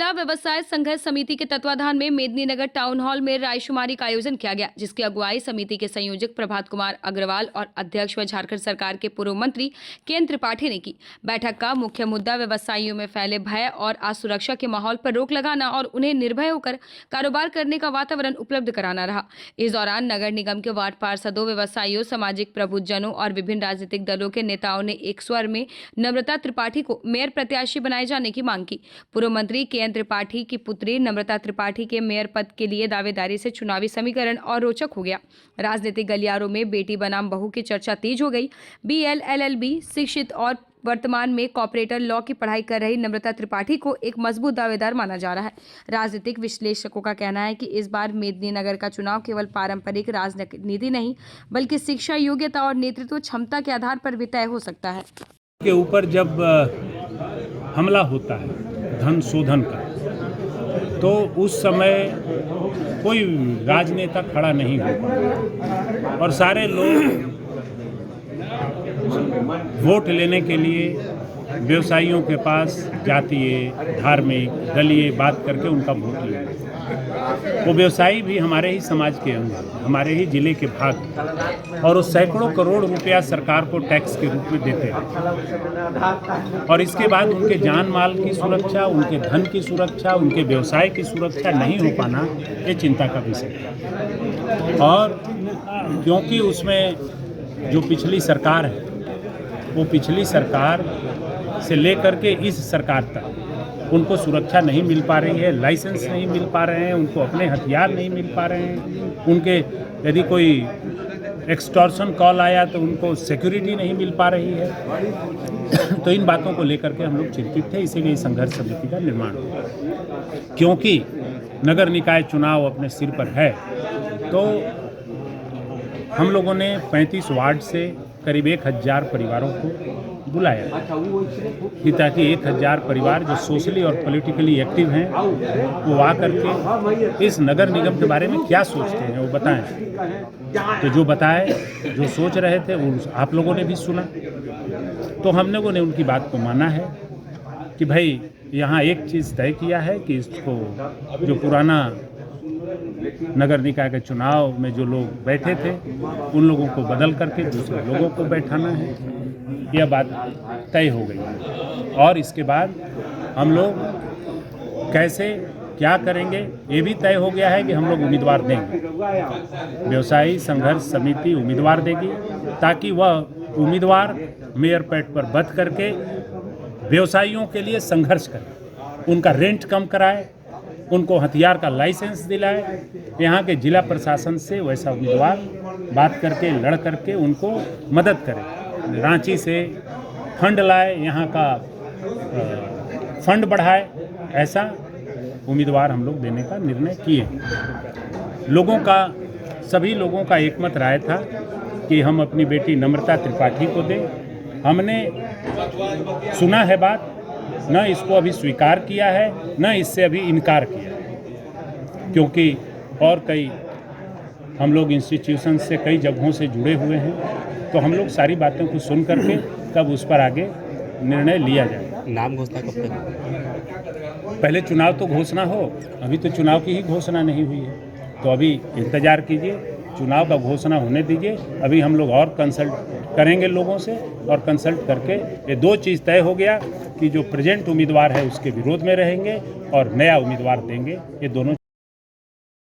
जिला व्यवसाय संघर्ष समिति के तत्वाधान में मेदिनीनगर टाउन हॉल में रायशुमारी का आयोजन किया गया, जिसकी अगुवाई समिति के संयोजक प्रभात कुमार अग्रवाल और अध्यक्ष व झारखंड सरकार के पूर्व मंत्री के त्रिपाठी ने की। बैठक का मुख्य मुद्दा व्यवसायियों में फैले भय और असुरक्षा के माहौल पर रोक लगाना और उन्हें निर्भय होकर कारोबार करने का वातावरण उपलब्ध कराना रहा। इस दौरान नगर निगम के वार्ड पार्षदों, व्यवसायियों, सामाजिक प्रबुद्धजनों और विभिन्न राजनीतिक दलों के नेताओं ने एक स्वर में नम्रता त्रिपाठी को मेयर प्रत्याशी बनाए जाने की मांग की। पूर्व मंत्री के त्रिपाठी की पुत्री नम्रता त्रिपाठी के मेयर पद के लिए दावेदारी से चुनावी समीकरण और रोचक हो गया। राजनीतिक गलियारों में बेटी बनाम बहू की चर्चा तेज हो गई। BL LLB शिक्षित और वर्तमान में कॉर्पोरेटर लॉ की पढ़ाई कर रही नम्रता त्रिपाठी को एक मजबूत दावेदार माना जा रहा है। राजनीतिक विश्लेषकों का कहना है कि इस बार मेदिनीनगर का चुनाव केवल पारंपरिक राजनीति नहीं, बल्कि शिक्षा, योग्यता और नेतृत्व क्षमता के आधार पर भी तय हो सकता है। के ऊपर जब हमला होता है धन शोधन का, तो उस समय कोई राजनेता खड़ा नहीं हो पाता और सारे लोग वोट लेने के लिए व्यवसायियों के पास जातीय, धार्मिक, दलीय बात करके उनका वोट लेते। वो व्यवसायी भी हमारे ही समाज के अंग, हमारे ही जिले के भाग, और वो सैकड़ों करोड़ रुपया सरकार को टैक्स के रूप में देते हैं। और इसके बाद उनके जान माल की सुरक्षा, उनके धन की सुरक्षा, उनके व्यवसाय की सुरक्षा नहीं हो पाना, ये चिंता का विषय है। और क्योंकि उसमें जो पिछली सरकार है, वो पिछली सरकार से लेकर के इस सरकार तक उनको सुरक्षा नहीं मिल पा रही है, लाइसेंस नहीं मिल पा रहे हैं, उनको अपने हथियार नहीं मिल पा रहे हैं, उनके यदि कोई एक्सटॉर्शन कॉल आया तो उनको सिक्योरिटी नहीं मिल पा रही है। तो इन बातों को लेकर के हम लोग चिंतित थे, इसीलिए संघर्ष समिति का निर्माण हुआ। क्योंकि नगर निकाय चुनाव अपने सिर पर है, तो हम लोगों ने 35 वार्ड से करीब 1000 परिवारों को बुलाया कि ताकि 1000 परिवार जो सोशली और पॉलिटिकली एक्टिव हैं वो आ करके इस नगर निगम के बारे में क्या सोचते हैं वो बताएं। तो जो बताए, जो सोच रहे थे वो आप लोगों ने भी सुना। तो हम लोगों ने उनकी बात को माना है कि भाई यहाँ एक चीज़ तय किया है कि इसको जो पुराना नगर निकाय के चुनाव में जो लोग बैठे थे उन लोगों को बदल करके दूसरे लोगों को बैठाना है, यह बात तय हो गई है। और इसके बाद हम लोग कैसे क्या करेंगे ये भी तय हो गया है कि हम लोग उम्मीदवार देंगे, व्यवसायी संघर्ष समिति उम्मीदवार देगी, ताकि वह उम्मीदवार मेयर पद पर बध करके व्यवसायियों के लिए संघर्ष करे, उनका रेंट कम कराए, उनको हथियार का लाइसेंस दिलाए। यहाँ के जिला प्रशासन से वैसा उम्मीदवार बात करके लड़ करके उनको मदद करे, रांची से फंड लाए, यहाँ का फंड बढ़ाए, ऐसा उम्मीदवार हम लोग देने का निर्णय किए। लोगों का, सभी लोगों का एकमत राय था कि हम अपनी बेटी नम्रता त्रिपाठी को दें। हमने सुना है बात, न इसको अभी स्वीकार किया है, न इससे अभी इनकार किया है, क्योंकि और कई हम लोग इंस्टीट्यूशन से कई जगहों से जुड़े हुए हैं, तो हम लोग सारी बातों को सुन करके तब उस पर आगे निर्णय लिया जाए। नाम घोषणा कब तक? पहले चुनाव तो घोषणा हो, अभी तो चुनाव की ही घोषणा नहीं हुई है, तो अभी इंतज़ार कीजिए, चुनाव का घोषणा होने दीजिए। अभी हम लोग और कंसल्ट करेंगे लोगों से, और कंसल्ट करके ये 2 चीज़ तय हो गया कि जो प्रेजेंट उम्मीदवार है उसके विरोध में रहेंगे और नया उम्मीदवार देंगे। ये दोनों